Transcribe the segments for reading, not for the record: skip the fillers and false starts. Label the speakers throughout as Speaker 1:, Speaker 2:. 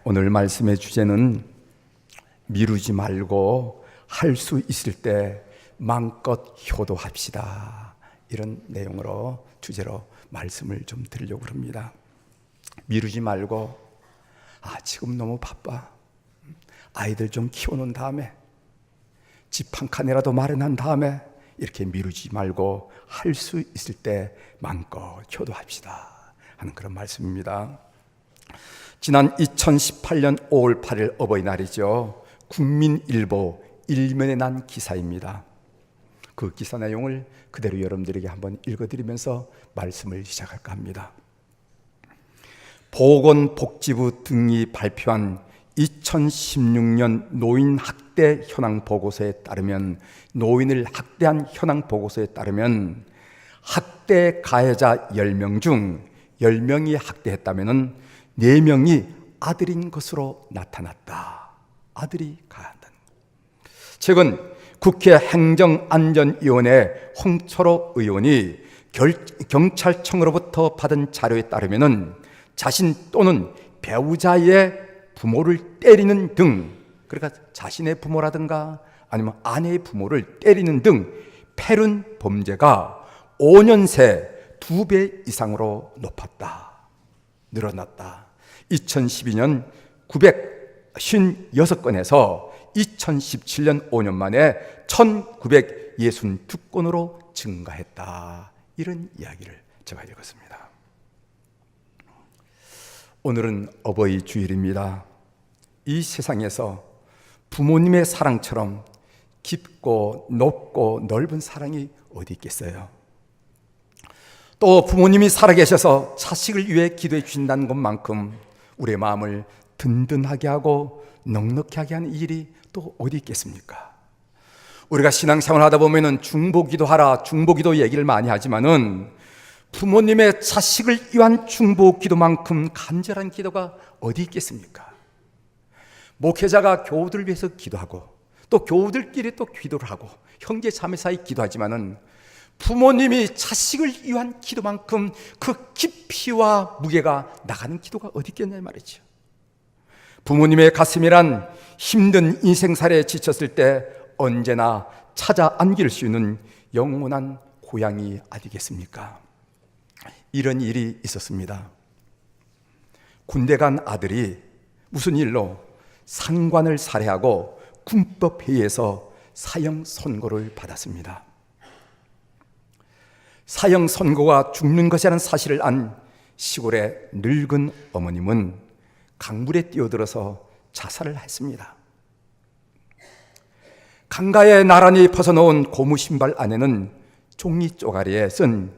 Speaker 1: 오늘 말씀의 주제는 미루지 말고 할 수 있을 때 마음껏 효도합시다. 이런 내용으로 주제로 말씀을 좀 드리려고 합니다. 미루지 말고 지금 너무 바빠. 아이들 좀 키워놓은 다음에 집 한 칸이라도 마련한 다음에 이렇게 미루지 말고 할 수 있을 때 마음껏 효도합시다 하는 그런 말씀입니다. 지난 2018년 5월 8일 어버이날이죠. 국민일보 일면에 난 기사입니다. 그 기사 내용을 그대로 여러분들에게 한번 읽어드리면서 말씀을 시작할까 합니다. 보건복지부 등이 발표한 2016년 노인 학대 현황 보고서에 따르면, 노인을 학대한 현황 보고서에 따르면 학대 가해자 10명 중 10명이 학대했다면 4명이 아들인 것으로 나타났다. 아들이 가해한다는 것. 최근 국회 행정안전위원회 홍철호 의원이 경찰청으로부터 받은 자료에 따르면 자신 또는 배우자의 부모를 때리는 등, 그러니까 자신의 부모라든가 아니면 아내의 부모를 때리는 등 패륜 범죄가 5년 새 2배 이상으로 늘어났다. 2012년 956건에서 2017년 5년 만에 1962건으로 증가했다. 이런 이야기를 제가 읽었습니다. 오늘은 어버이 주일입니다. 이 세상에서 부모님의 사랑처럼 깊고 높고 넓은 사랑이 어디 있겠어요? 또 부모님이 살아계셔서 자식을 위해 기도해 주신다는 것만큼 우리의 마음을 든든하게 하고 넉넉히 하게 하는 일이 또 어디 있겠습니까? 우리가 신앙생활 하다 보면은 중보기도하라, 중보기도 얘기를 많이 하지만은 부모님의 자식을 위한 중보기도만큼 간절한 기도가 어디 있겠습니까? 목회자가 교우들을 위해서 기도하고 또 교우들끼리 또 기도를 하고 형제 자매 사이 기도하지만은 부모님이 자식을 위한 기도만큼 그 깊이와 무게가 나가는 기도가 어디 있겠냐 말이죠. 부모님의 가슴이란 힘든 인생살에 지쳤을 때 언제나 찾아 안길 수 있는 영원한 고향이 아니겠습니까? 이런 일이 있었습니다. 군대 간 아들이 무슨 일로 상관을 살해하고 군법회의에서 사형 선고를 받았습니다. 사형 선고가 죽는 것이라는 사실을 안 시골의 늙은 어머님은 강물에 뛰어들어서 자살을 했습니다. 강가에 나란히 벗어놓은 고무 신발 안에는 종이 쪼가리에 쓴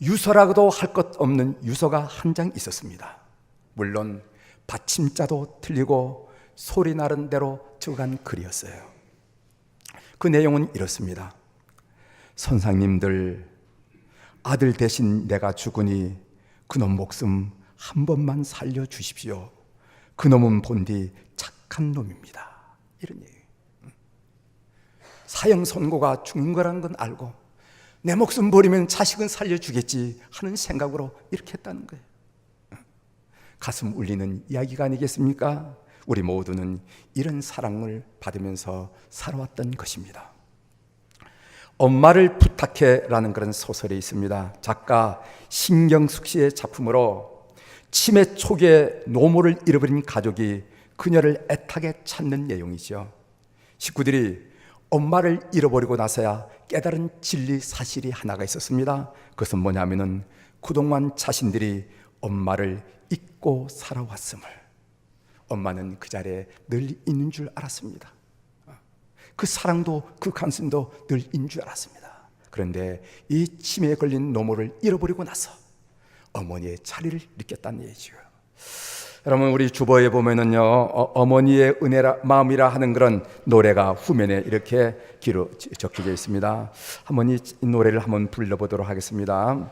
Speaker 1: 유서라고도 할 것 없는 유서가 한 장 있었습니다. 물론 받침자도 틀리고 소리 나는 대로 적은 글이었어요. 그 내용은 이렇습니다. 선생님들, 아들 대신 내가 죽으니 그놈 목숨 한 번만 살려주십시오. 그놈은 본디 착한 놈입니다. 이런 얘기예요. 사형 선고가 죽는 거라는 건 알고 내 목숨 버리면 자식은 살려주겠지 하는 생각으로 이렇게 했다는 거예요. 가슴 울리는 이야기가 아니겠습니까? 우리 모두는 이런 사랑을 받으면서 살아왔던 것입니다. 엄마를 부탁해라는 그런 소설이 있습니다. 작가 신경숙 씨의 작품으로 치매 초기에 노모를 잃어버린 가족이 그녀를 애타게 찾는 내용이죠. 식구들이 엄마를 잃어버리고 나서야 깨달은 진리 사실이 하나가 있었습니다. 그것은 뭐냐면은 그동안 자신들이 엄마를 잊고 살아왔음을, 엄마는 그 자리에 늘 있는 줄 알았습니다. 그 사랑도 그 관심도 늘 있는 줄 알았습니다. 그런데 이 치매에 걸린 노모를 잃어버리고 나서 어머니의 자리를 느꼈다는 얘기죠. 여러분, 우리 주보에 보면은요, 어머니의 은혜라 마음이라 하는 그런 노래가 후면에 이렇게 적혀져 있습니다. 한번 이 노래를 한번 불러보도록 하겠습니다.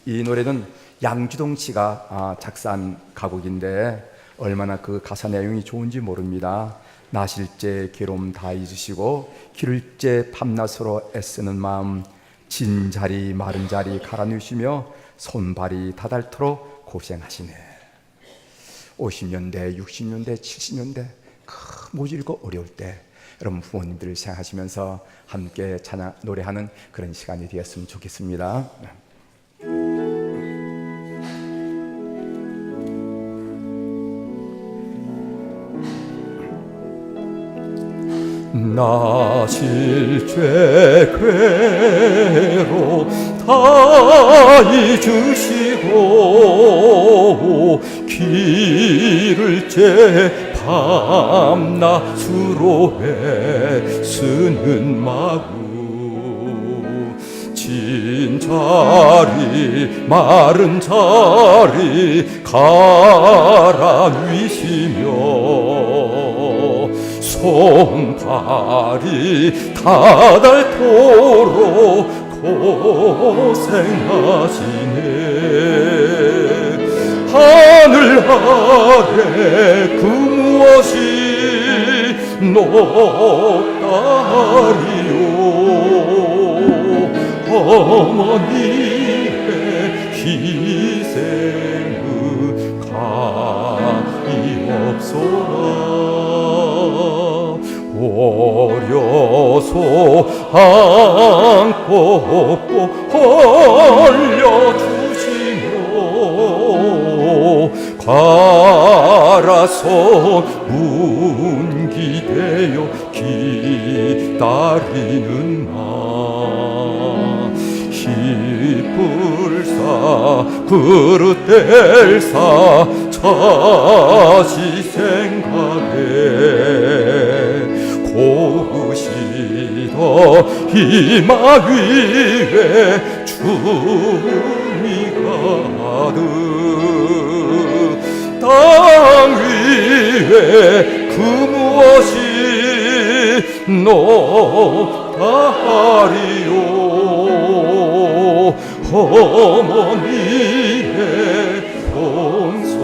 Speaker 1: 이 노래는 양주동 씨가 작사한 가곡인데 얼마나 그 가사 내용이 좋은지 모릅니다. 나실제 괴로움 다 잊으시고 기를제 밤낮으로 애쓰는 마음, 진 자리 마른 자리 갈아 누시며 손발이 다닳도록 고생하시네. 50년대, 60년대, 70년대 모질고 어려울 때 여러분 부모님들을 생각하시면서 함께 찬양 노래하는 그런 시간이 되었으면 좋겠습니다. 나 실죄 괴로 다 잊으시고 길을 째 밤낮으로 애쓰는 마음 진 자리 마른 자리 갈아 누이시며 손발이 다닳도록 고생하시네 하늘 아래 그 무엇이 높다리요 어머니의 희생은 가히없소라 어려서 안고 업고 헐려주시며 가라서 문기되어 기다리는 나 희불사 그릇 뗄사 자식 생각에 고으시더 희망 위에 춤이 가득 땅 위에 그 무엇이 높다리요 어머니의 본성을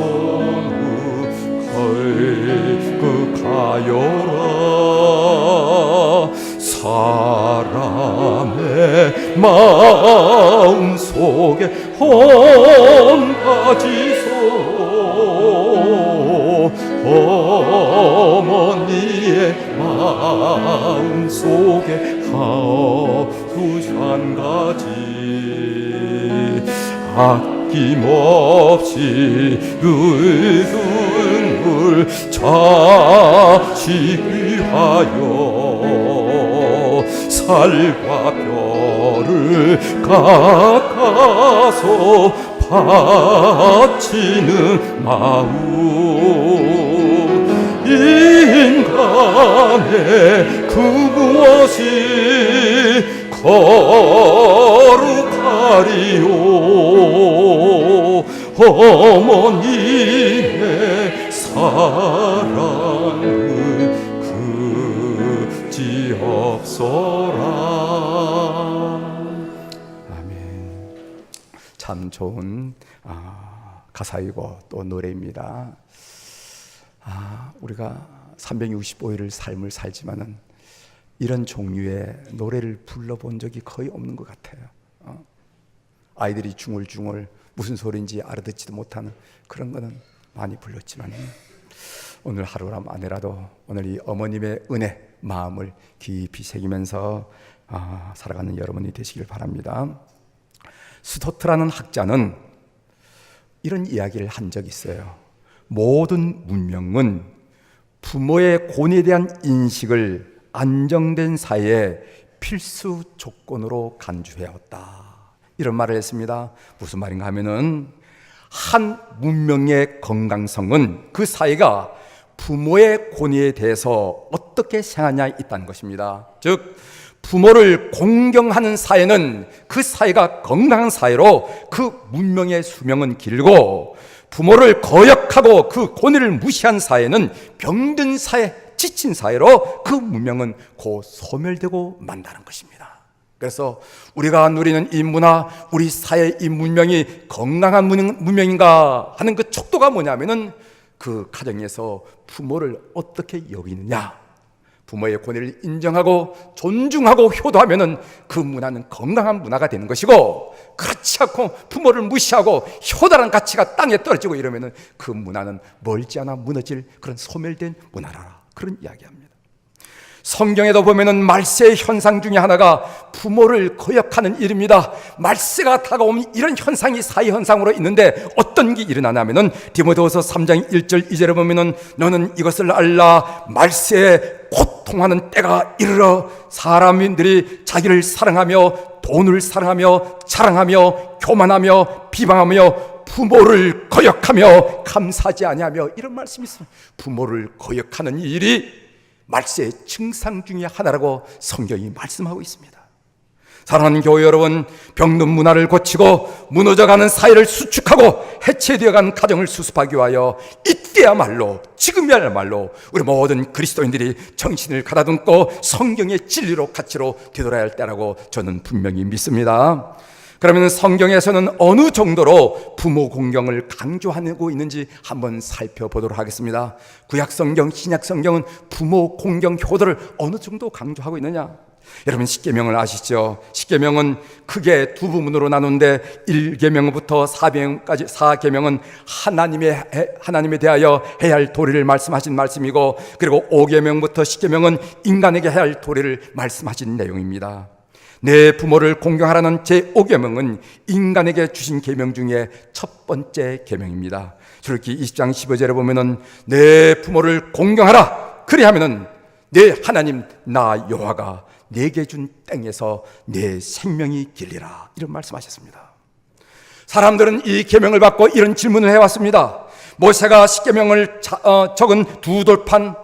Speaker 1: 걸그가요라 사람의 마음속에 헌바지소 어머니의 마음속에 하루한 가지 아낌없이 눈물 자식 위하여 살과 뼈를 깎아서 바치는 마음 인간의 그 무엇이 거룩하리요 어머니의 사랑은 그지없어라. 아멘. 참 좋은 가사이고 또 노래입니다. 우리가 365일을 삶을 살지만은 이런 종류의 노래를 불러본 적이 거의 없는 것 같아요. 아이들이 중얼중얼 무슨 소리인지 알아듣지도 못하는 그런 거는 많이 불렀지만 오늘 하루만이라도 오늘 이 어머님의 은혜 마음을 깊이 새기면서 살아가는 여러분이 되시길 바랍니다. 스토트라는 학자는 이런 이야기를 한 적이 있어요. 모든 문명은 부모의 권위에 대한 인식을 안정된 사회의 필수 조건으로 간주해왔다. 이런 말을 했습니다. 무슨 말인가 하면은 한 문명의 건강성은 그 사회가 부모의 권위에 대해서 어떻게 생각하냐에 있다는 것입니다. 즉 부모를 공경하는 사회는 그 사회가 건강한 사회로 그 문명의 수명은 길고 부모를 거역하고 그 권위를 무시한 사회는 병든 사회, 지친 사회로 그 문명은 곧 소멸되고 만다는 것입니다. 그래서 우리가 누리는 이 문화, 우리 사회의 이 문명이 건강한 문명인가 하는 그 척도가 뭐냐면은 그 가정에서 부모를 어떻게 여기느냐, 부모의 권위를 인정하고 존중하고 효도하면은 그 문화는 건강한 문화가 되는 것이고, 그렇지 않고 부모를 무시하고 효도라는 가치가 땅에 떨어지고 이러면은 그 문화는 멀지 않아 무너질 그런 소멸된 문화라, 그런 이야기합니다. 성경에도 보면은 말세의 현상 중에 하나가 부모를 거역하는 일입니다. 말세가 다가오면 이런 현상이 사회 현상으로 있는데 어떤 게 일어나냐면은 디모데후서 3장 1절 2절에 보면은 너는 이것을 알라, 말세에 고통하는 때가 이르러 사람들이 자기를 사랑하며 돈을 사랑하며 자랑하며 교만하며 비방하며 부모를 거역하며 감사하지 아니하며, 이런 말씀이 있어요. 부모를 거역하는 일이 말세의 증상 중에 하나라고 성경이 말씀하고 있습니다. 사랑하는 교회 여러분, 병든 문화를 고치고 무너져가는 사회를 수축하고 해체되어가는 가정을 수습하기 위하여 이때야말로, 지금이야말로 우리 모든 그리스도인들이 정신을 가다듬고 성경의 진리로 가치로 되돌아야 할 때라고 저는 분명히 믿습니다. 그러면 성경에서는 어느 정도로 부모 공경을 강조하고 있는지 한번 살펴보도록 하겠습니다. 구약성경, 신약성경은 부모 공경 효도를 어느 정도 강조하고 있느냐? 여러분, 십계명을 아시죠? 십계명은 크게 두 부분으로 나누는데 1계명부터 4계명은 하나님에 대하여 해야 할 도리를 말씀하신 말씀이고, 그리고 5계명부터 10계명은 인간에게 해야 할 도리를 말씀하신 내용입니다. 내 부모를 공경하라는 제5계명은 인간에게 주신 계명 중에 첫 번째 계명입니다. 출애굽기 20장 15절에 보면은 내 부모를 공경하라, 그리하면은 내 하나님 나 여호와가 내게 준 땅에서 내 생명이 길리라, 이런 말씀하셨습니다. 사람들은 이 계명을 받고 이런 질문을 해왔습니다. 모세가 십계명을 적은 두 돌판,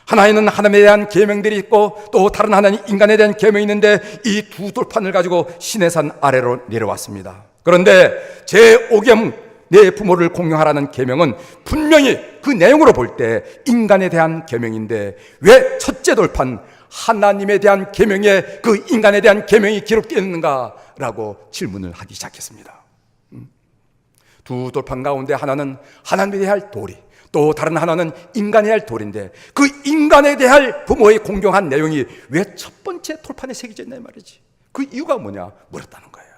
Speaker 1: 하나에는 하나님에 대한 계명들이 있고 또 다른 하나는 인간에 대한 계명이 있는데, 이 두 돌판을 가지고 시내산 아래로 내려왔습니다. 그런데 제5계명 내 부모를 공경하라는 계명은 분명히 그 내용으로 볼 때 인간에 대한 계명인데, 왜 첫째 돌판 하나님에 대한 계명에 그 인간에 대한 계명이 기록되어 있는가라고 질문을 하기 시작했습니다. 두 돌판 가운데 하나는 하나님에 대할 도리, 또 다른 하나는 인간에 할 도리인데, 그 인간에 대할 부모의 공경한 내용이 왜 첫 번째 돌판에 새겨져 있나 말이지. 그 이유가 뭐냐 물었다는 거예요.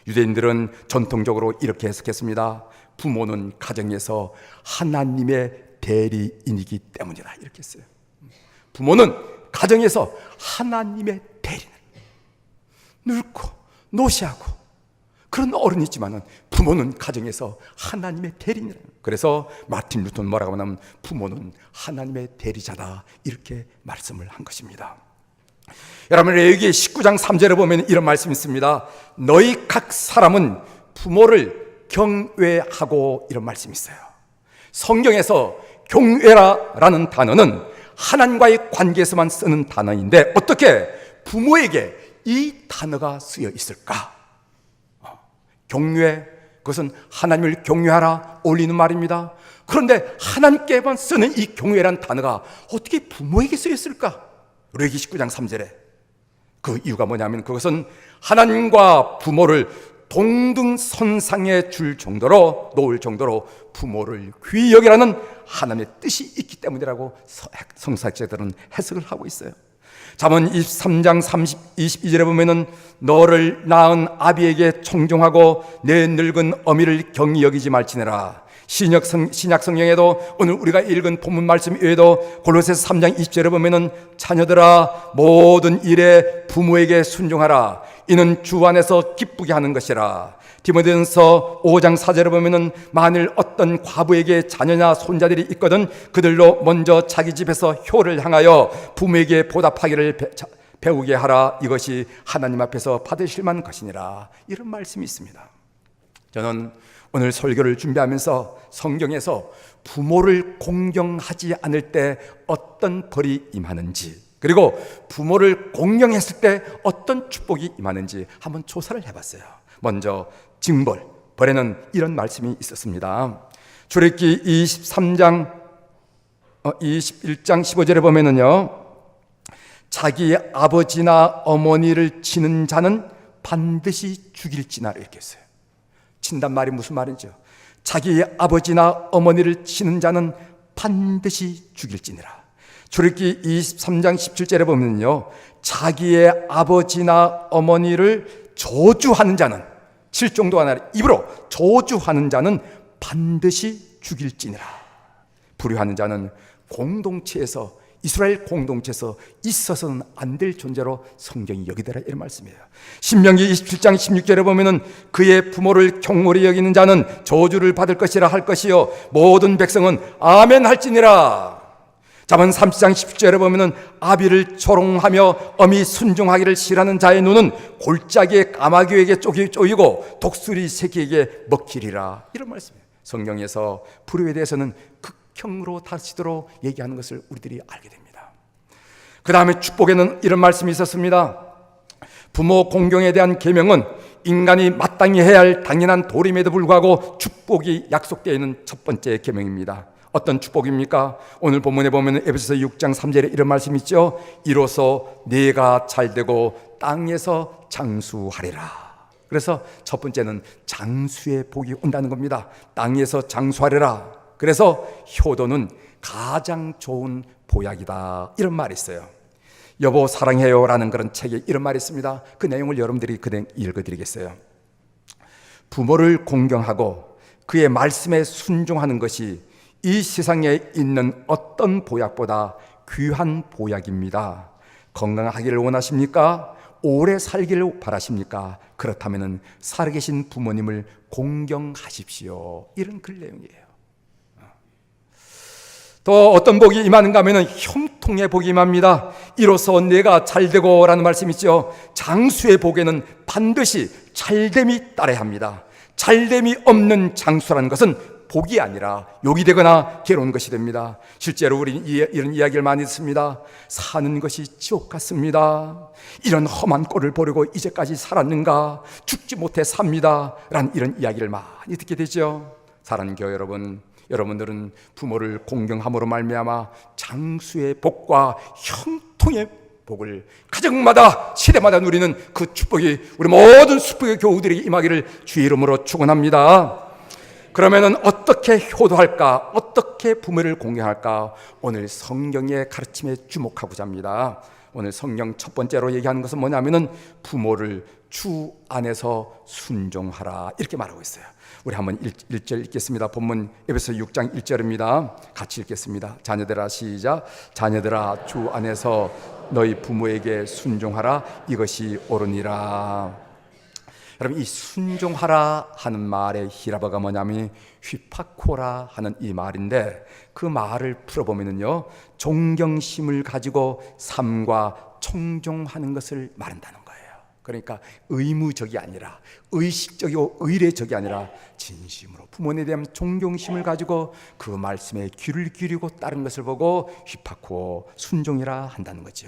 Speaker 1: 유대인들은 전통적으로 이렇게 해석했습니다. 부모는 가정에서 하나님의 대리인이기 때문이다, 이렇게 했어요. 부모는 가정에서 하나님의 대리인, 늙고 노시하고 그런 어른이지만은 부모는 가정에서 하나님의 대리인이라는 거예요. 그래서 마틴 루터는 뭐라고 하냐면 부모는 하나님의 대리자다, 이렇게 말씀을 한 것입니다. 여러분, 레위기 19장 3절에 보면 이런 말씀이 있습니다. 너희 각 사람은 부모를 경외하고, 이런 말씀이 있어요. 성경에서 경외라는 단어는 하나님과의 관계에서만 쓰는 단어인데 어떻게 부모에게 이 단어가 쓰여 있을까? 경외, 그것은 하나님을 경외하라 올리는 말입니다. 그런데 하나님께만 쓰는 이 경외라는 단어가 어떻게 부모에게 쓰였을까? 레위기 19장 3절에 그 이유가 뭐냐면 그것은 하나님과 부모를 동등선상에 줄 정도로, 놓을 정도로 부모를 귀히 여기라는 하나님의 뜻이 있기 때문이라고 성사학자들은 해석을 하고 있어요. 잠언 23장 22절에 보면은 너를 낳은 아비에게 청종하고 내 늙은 어미를 경히 여기지 말지니라. 신약 성경에도 오늘 우리가 읽은 본문 말씀 외에도 골로새서 3장 20절에 보면은 자녀들아 모든 일에 부모에게 순종하라. 이는 주 안에서 기쁘게 하는 것이라. 디모데전서 5장 4절에 보면은 만일 어떤 과부에게 자녀나 손자들이 있거든 그들로 먼저 자기 집에서 효를 향하여 부모에게 보답하기를 배우게 하라. 이것이 하나님 앞에서 받으실 만한 것이니라. 이런 말씀이 있습니다. 저는 오늘 설교를 준비하면서 성경에서 부모를 공경하지 않을 때 어떤 벌이 임하는지, 그리고 부모를 공경했을 때 어떤 축복이 임하는지 한번 조사를 해봤어요. 먼저 징벌, 벌에는 이런 말씀이 있었습니다. 출애굽기 21장 15절에 보면은요, 자기 아버지나 어머니를 치는 자는 반드시 죽일지나, 이렇게 했어요. 친단 말이 무슨 말이죠? 자기 아버지나 어머니를 치는 자는 반드시 죽일지니라. 출애굽기 23장 17절에 보면요, 자기의 아버지나 어머니를 저주하는 자는, 실종도 아니라 입으로 저주하는 자는 반드시 죽일지니라. 불효하는 자는 공동체에서, 이스라엘 공동체에서 있어서는 안 될 존재로 성경이 여기더라, 이런 말씀이에요. 신명기 27장 16절에 보면은 그의 부모를 경홀히 여기는 자는 저주를 받을 것이라 할 것이요 모든 백성은 아멘 할지니라. 잠언 30장 10절에 보면은 아비를 조롱하며 엄히 순종하기를 싫어하는 자의 눈은 골짜기의 까마귀에게 쪼이고 독수리 새끼에게 먹히리라, 이런 말씀이에요. 성경에서 불효에 대해서는 극형으로 다시도록 얘기하는 것을 우리들이 알게 됩니다. 그 다음에 축복에는 이런 말씀이 있었습니다. 부모 공경에 대한 계명은 인간이 마땅히 해야 할 당연한 도림에도 불구하고 축복이 약속되어 있는 첫 번째 계명입니다. 어떤 축복입니까? 오늘 본문에 보면 에베소서 6장 3절에 이런 말씀이 있죠. 이로써 내가 잘되고 땅에서 장수하리라. 그래서 첫 번째는 장수의 복이 온다는 겁니다. 땅에서 장수하리라. 그래서 효도는 가장 좋은 보약이다, 이런 말이 있어요. 여보 사랑해요 라는 그런 책에 이런 말이 있습니다. 그 내용을 여러분들이 그냥 읽어드리겠어요. 부모를 공경하고 그의 말씀에 순종하는 것이 이 세상에 있는 어떤 보약보다 귀한 보약입니다. 건강하기를 원하십니까? 오래 살기를 바라십니까? 그렇다면 살아계신 부모님을 공경하십시오, 이런 글 내용이에요. 또 어떤 복이 임하는가 하면 형통의 복이 임합니다. 이로써 내가 잘되고 라는 말씀이 있죠. 장수의 복에는 반드시 잘됨이 따라야 합니다. 잘됨이 없는 장수라는 것은 복이 아니라 욕이 되거나 괴로운 것이 됩니다. 실제로 우리는 이런 이야기를 많이 듣습니다. 사는 것이 지옥 같습니다. 이런 험한 꼴을 보려고 이제까지 살았는가? 죽지 못해 삽니다. 라는 이런 이야기를 많이 듣게 되죠. 사랑하는 교회 여러분, 여러분들은 부모를 공경함으로 말미암아 장수의 복과 형통의 복을 가정마다 시대마다 누리는 그 축복이 우리 모든 수복의 교우들에게 임하기를 주의 이름으로 축원합니다. 그러면은 어떻게 효도할까? 어떻게 부모를 공경할까? 오늘 성경의 가르침에 주목하고자 합니다. 오늘 성경 첫 번째로 얘기하는 것은 뭐냐면은 부모를 주 안에서 순종하라, 이렇게 말하고 있어요. 우리 한번 1절 읽겠습니다. 본문 에베소 6장 1절입니다. 같이 읽겠습니다. 자녀들아, 시작. 자녀들아, 주 안에서 너희 부모에게 순종하라, 이것이 옳으니라. 여러분, 이 순종하라 하는 말의 히라바가 뭐냐면 휘파코라 하는 이 말인데, 그 말을 풀어보면요, 존경심을 가지고 삶과 청종하는 것을 말한다는 거예요. 그러니까 의무적이 아니라, 의식적이고 의례적이 아니라 진심으로 부모님에 대한 존경심을 가지고 그 말씀에 귀를 기울이고 따른 것을 보고 휘파코, 순종이라 한다는 거죠.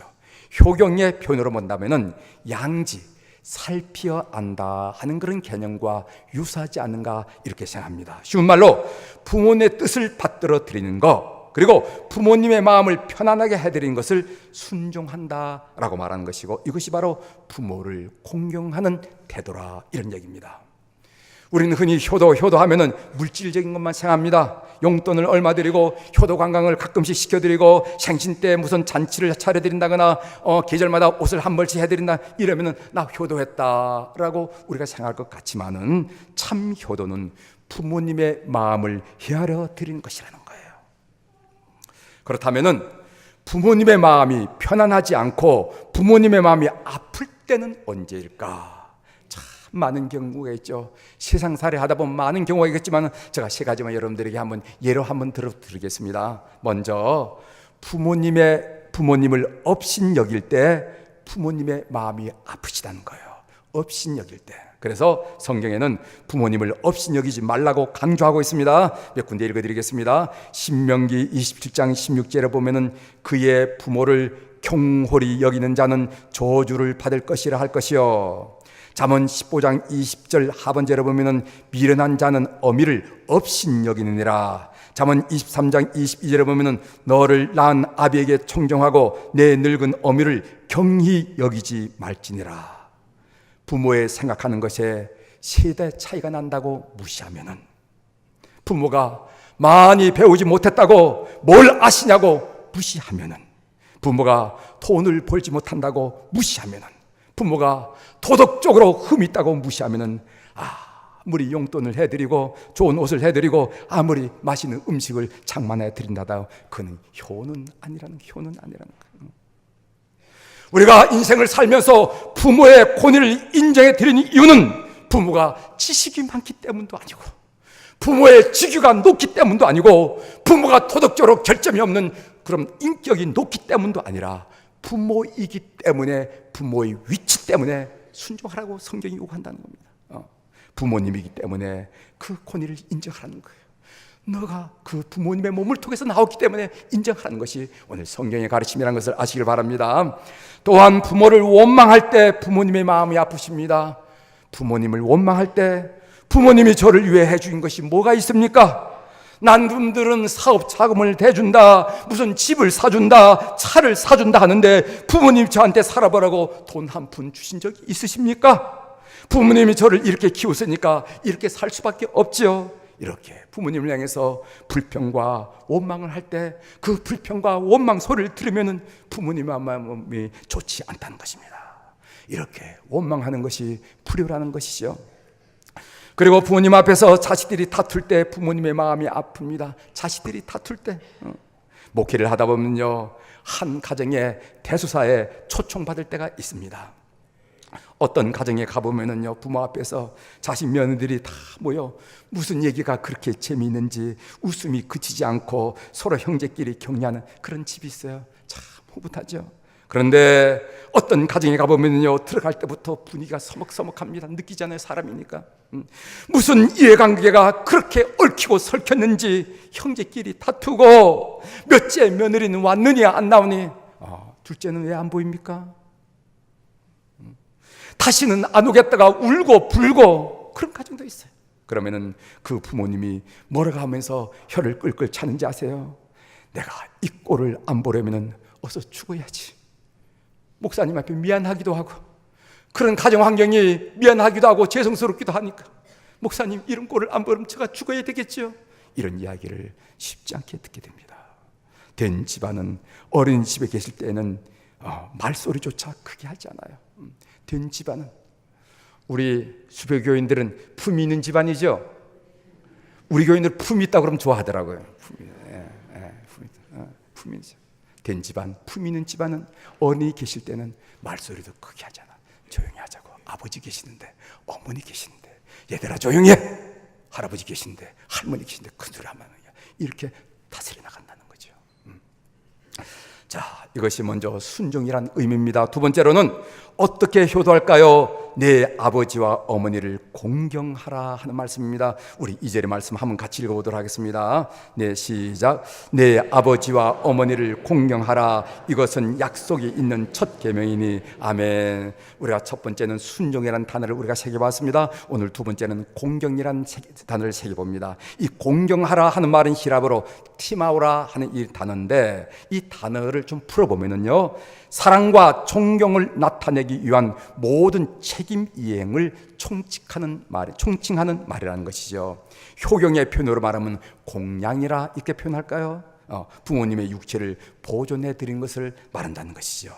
Speaker 1: 효경의 표현으로 본다면은 양지, 살피어 안다 하는 그런 개념과 유사하지 않는가, 이렇게 생각합니다. 쉬운 말로 부모님의 뜻을 받들어 드리는 것, 그리고 부모님의 마음을 편안하게 해드리는 것을 순종한다라고 말하는 것이고, 이것이 바로 부모를 공경하는 태도라, 이런 얘기입니다. 우리는 흔히 효도하면은 물질적인 것만 생각합니다. 용돈을 얼마 드리고 효도 관광을 가끔씩 시켜드리고 생신 때 무슨 잔치를 차려드린다거나 계절마다 옷을 한 벌씩 해드린다, 이러면은 나 효도했다라고 우리가 생각할 것 같지만은 참 효도는 부모님의 마음을 헤아려 드리는 것이라는 거예요. 그렇다면은 부모님의 마음이 편안하지 않고 부모님의 마음이 아플 때는 언제일까? 많은 경우가 있죠. 세상살이 하다 보면 많은 경우가 있겠지만 제가 세 가지만 여러분들에게 예로 한번 들어드리겠습니다. 먼저 부모님을 업신여길 때 부모님의 마음이 아프시다는 거예요. 업신여길 때. 그래서 성경에는 부모님을 업신여기지 말라고 강조하고 있습니다. 몇 군데 읽어드리겠습니다. 신명기 27장 16절에 보면은 그의 부모를 경홀히 여기는 자는 저주를 받을 것이라 할 것이요. 잠언 15장 20절 하반절에 보면은 미련한 자는 어미를 업신여기느니라. 잠언 23장 22절에 보면은 너를 낳은 아비에게 청정하고 내 늙은 어미를 경히 여기지 말지니라. 부모의 생각하는 것에 세대 차이가 난다고 무시하면은, 부모가 많이 배우지 못했다고 뭘 아시냐고 무시하면은, 부모가 돈을 벌지 못한다고 무시하면은, 부모가 도덕적으로 흠이 있다고 무시하면은, 아무리 용돈을 해드리고 좋은 옷을 해드리고 아무리 맛있는 음식을 장만해 드린다다 그는 효는 아니라는 거예요. 우리가 인생을 살면서 부모의 권위를 인정해 드리는 이유는 부모가 지식이 많기 때문도 아니고, 부모의 직위가 높기 때문도 아니고, 부모가 도덕적으로 결점이 없는 그런 인격이 높기 때문도 아니라 부모이기 때문에, 부모의 위치 때문에 순종하라고 성경이 요구한다는 겁니다. 부모님이기 때문에 그 권위를 인정하라는 거예요. 너가 그 부모님의 몸을 통해서 나왔기 때문에 인정하는 것이 오늘 성경의 가르침이라는 것을 아시길 바랍니다. 또한 부모를 원망할 때 부모님의 마음이 아프십니다. 부모님을 원망할 때, 부모님이 저를 위해 해준 것이 뭐가 있습니까? 남들은 사업 자금을 대준다, 무슨 집을 사준다, 차를 사준다 하는데 부모님 저한테 살아보라고 돈 한 푼 주신 적이 있으십니까? 부모님이 저를 이렇게 키웠으니까 이렇게 살 수밖에 없죠. 이렇게 부모님을 향해서 불평과 원망을 할 때 그 불평과 원망 소리를 들으면 부모님의 마음이 좋지 않다는 것입니다. 이렇게 원망하는 것이 불효라는 것이죠. 그리고 부모님 앞에서 자식들이 다툴 때 부모님의 마음이 아픕니다. 자식들이 다툴 때, 목회를 하다 보면요, 한 가정에 대소사에 초청받을 때가 있습니다. 어떤 가정에 가보면은요, 부모 앞에서 자식 며느리들이 다 모여 무슨 얘기가 그렇게 재미있는지 웃음이 그치지 않고 서로 형제끼리 격려하는 그런 집이 있어요. 참 흐뭇하죠. 그런데 어떤 가정에 가보면요, 들어갈 때부터 분위기가 서먹서먹합니다. 느끼잖아요, 사람이니까. 무슨 이해관계가 그렇게 얽히고 설켰는지 형제끼리 다투고, 몇째 며느리는 왔느냐 안 나오니, 둘째는 왜 안 보입니까? 다시는 안 오겠다가 울고 불고, 그런 가정도 있어요. 그러면은 그 부모님이 뭐라고 하면서 혀를 끌끌 차는지 아세요? 내가 이 꼴을 안 보려면은 어서 죽어야지. 목사님 앞에 미안하기도 하고, 그런 가정 환경이 미안하기도 하고 죄송스럽기도 하니까, 목사님 이런 꼴을 안 보려면 제가 죽어야 되겠죠. 이런 이야기를 쉽지 않게 듣게 됩니다. 된 집안은 어린이집에 계실 때는 말소리조차 크게 하지 않아요. 된 집안은, 우리 수배교인들은 품이 있는 집안이죠. 우리 교인들 품이 있다고 그러면 좋아하더라고요. 품이 있죠. 된 집안, 품이 있는 집안은 어른이 계실 때는 말소리도 크게 하잖아. 조용히 하자고. 아버지 계시는데, 어머니 계시는데, 얘들아 조용히 해. 할아버지 계시는데, 할머니 계시는데 큰 소리 하면 이렇게 다스려 나간다는 거죠. 자, 이것이 먼저 순종이란 의미입니다. 두 번째로는 어떻게 효도할까요? 내 아버지와 어머니를 공경하라 하는 말씀입니다. 우리 2절의 말씀 한번 같이 읽어보도록 하겠습니다. 네, 시작. 내 아버지와 어머니를 공경하라. 이것은 약속이 있는 첫 계명이니. 아멘. 우리가 첫 번째는 순종이라는 단어를 우리가 새겨봤습니다. 오늘 두 번째는 공경이라는 단어를 새겨봅니다. 이 공경하라 하는 말은 히라브로 티마우라 하는 이 단어인데, 이 단어를 좀 풀어보면은요, 사랑과 존경을 나타내기 위한 모든 책임 이행을 총칭하는 말이라는 것이죠. 효경의 표현으로 말하면 공양이라 이렇게 표현할까요? 부모님의 육체를 보존해 드린 것을 말한다는 것이죠.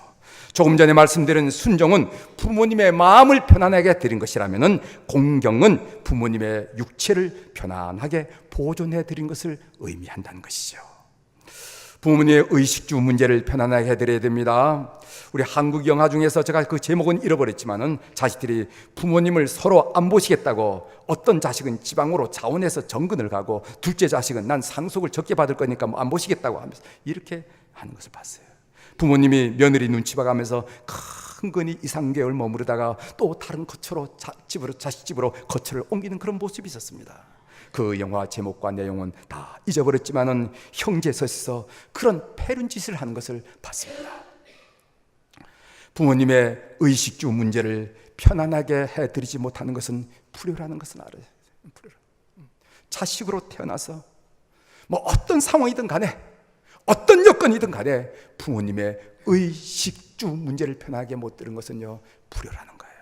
Speaker 1: 조금 전에 말씀드린 순종은 부모님의 마음을 편안하게 드린 것이라면, 공경은 부모님의 육체를 편안하게 보존해 드린 것을 의미한다는 것이죠. 부모님의 의식주 문제를 편안하게 해드려야 됩니다. 우리 한국 영화 중에서 제가 그 제목은 잃어버렸지만은, 자식들이 부모님을 서로 안 보시겠다고, 어떤 자식은 지방으로 자원해서 정근을 가고, 둘째 자식은 난 상속을 적게 받을 거니까 안 보시겠다고 하면서 이렇게 하는 것을 봤어요. 부모님이 며느리 눈치 봐가면서 큰근히 2~3개월 머무르다가 또 다른 거처로 자식 집으로 거처를 옮기는 그런 모습이 있었습니다. 그 영화 제목과 내용은 다 잊어버렸지만은 형제서에서 그런 패륜 짓을 하는 것을 봤습니다. 부모님의 의식주 문제를 편안하게 해드리지 못하는 것은 불효라는 것은 알아요. 자식으로 태어나서 뭐 어떤 상황이든 간에, 어떤 여건이든 간에 부모님의 의식주 문제를 편하게 못 들은 것은요, 불효라는 거예요.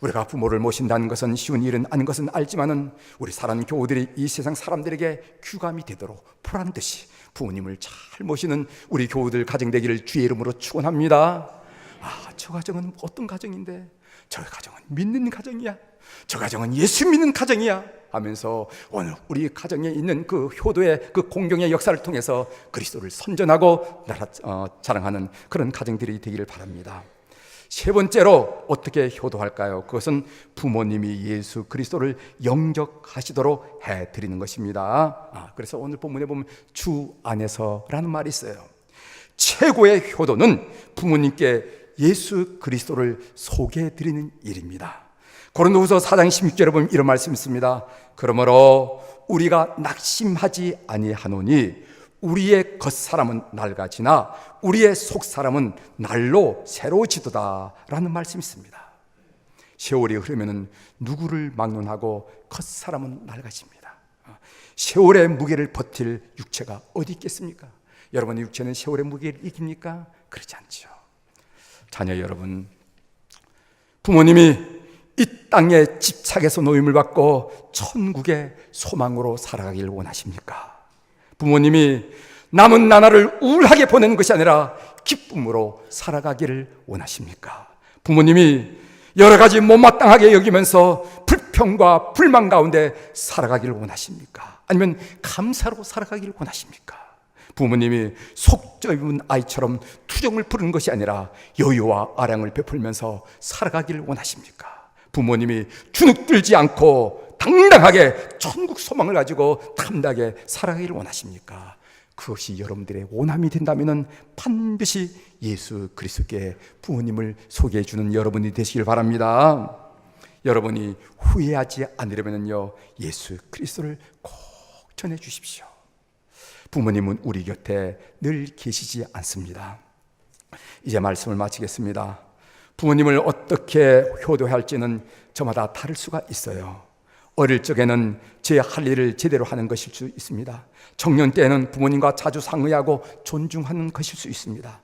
Speaker 1: 우리가 부모를 모신다는 것은 쉬운 일은 아닌 것은 알지만은, 우리 사랑하는 교우들이 이 세상 사람들에게 귀감이 되도록 보란 듯이 부모님을 잘 모시는 우리 교우들 가정 되기를 주의 이름으로 축원합니다. 저 가정은 어떤 가정인데, 저 가정은 믿는 가정이야, 저 가정은 예수 믿는 가정이야 하면서 오늘 우리 가정에 있는 그 효도의 그 공경의 역사를 통해서 그리스도를 선전하고 자랑하는 그런 가정들이 되기를 바랍니다. 세 번째로 어떻게 효도할까요? 그것은 부모님이 예수 그리스도를 영접하시도록 해드리는 것입니다. 그래서 오늘 본문에 보면 주 안에서라는 말이 있어요. 최고의 효도는 부모님께 예수 그리스도를 소개해드리는 일입니다. 고린도후서 4장 16절에 보면 이런 말씀이 있습니다. 그러므로 우리가 낙심하지 아니하노니 우리의 겉사람은 낡아지나 우리의 속사람은 날로 새로워지도다 라는 말씀이 있습니다. 세월이 흐르면 누구를 막론하고 겉사람은 낡아집니다. 세월의 무게를 버틸 육체가 어디 있겠습니까? 여러분의 육체는 세월의 무게를 이깁니까? 그렇지 않죠. 자녀 여러분, 부모님이 이 땅의 집착에서 노임을 받고 천국의 소망으로 살아가길 원하십니까? 부모님이 남은 나날을 우울하게 보내는 것이 아니라 기쁨으로 살아가기를 원하십니까? 부모님이 여러 가지 못마땅하게 여기면서 불평과 불만 가운데 살아가기를 원하십니까? 아니면 감사로 살아가기를 원하십니까? 부모님이 속 좁은 아이처럼 투정을 부르는 것이 아니라 여유와 아량을 베풀면서 살아가기를 원하십니까? 부모님이 주눅들지 않고 당당하게 천국 소망을 가지고 탐나게 살아가기를 원하십니까? 그것이 여러분들의 원함이 된다면 반드시 예수 그리스도께 부모님을 소개해 주는 여러분이 되시길 바랍니다. 여러분이 후회하지 않으려면요, 예수 그리스도를 꼭 전해 주십시오. 부모님은 우리 곁에 늘 계시지 않습니다. 이제 말씀을 마치겠습니다. 부모님을 어떻게 효도해야 할지는 저마다 다를 수가 있어요. 어릴 적에는 제 할 일을 제대로 하는 것일 수 있습니다. 청년 때에는 부모님과 자주 상의하고 존중하는 것일 수 있습니다.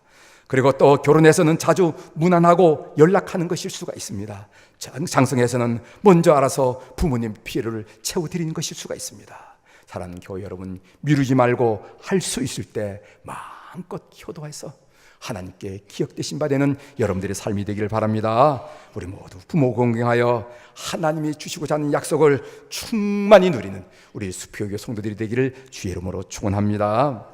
Speaker 1: 그리고 또 결혼해서는 자주 문안하고 연락하는 것일 수가 있습니다. 장성해서는 먼저 알아서 부모님 필요를 채워드리는 것일 수가 있습니다. 사랑하는 교회 여러분, 미루지 말고 할 수 있을 때 마음껏 효도해서 하나님께 기억되신 바 되는 여러분들의 삶이 되기를 바랍니다. 우리 모두 부모 공경하여 하나님이 주시고자 하는 약속을 충만히 누리는 우리 수표교 성도들이 되기를 주의 이름으로 축원합니다.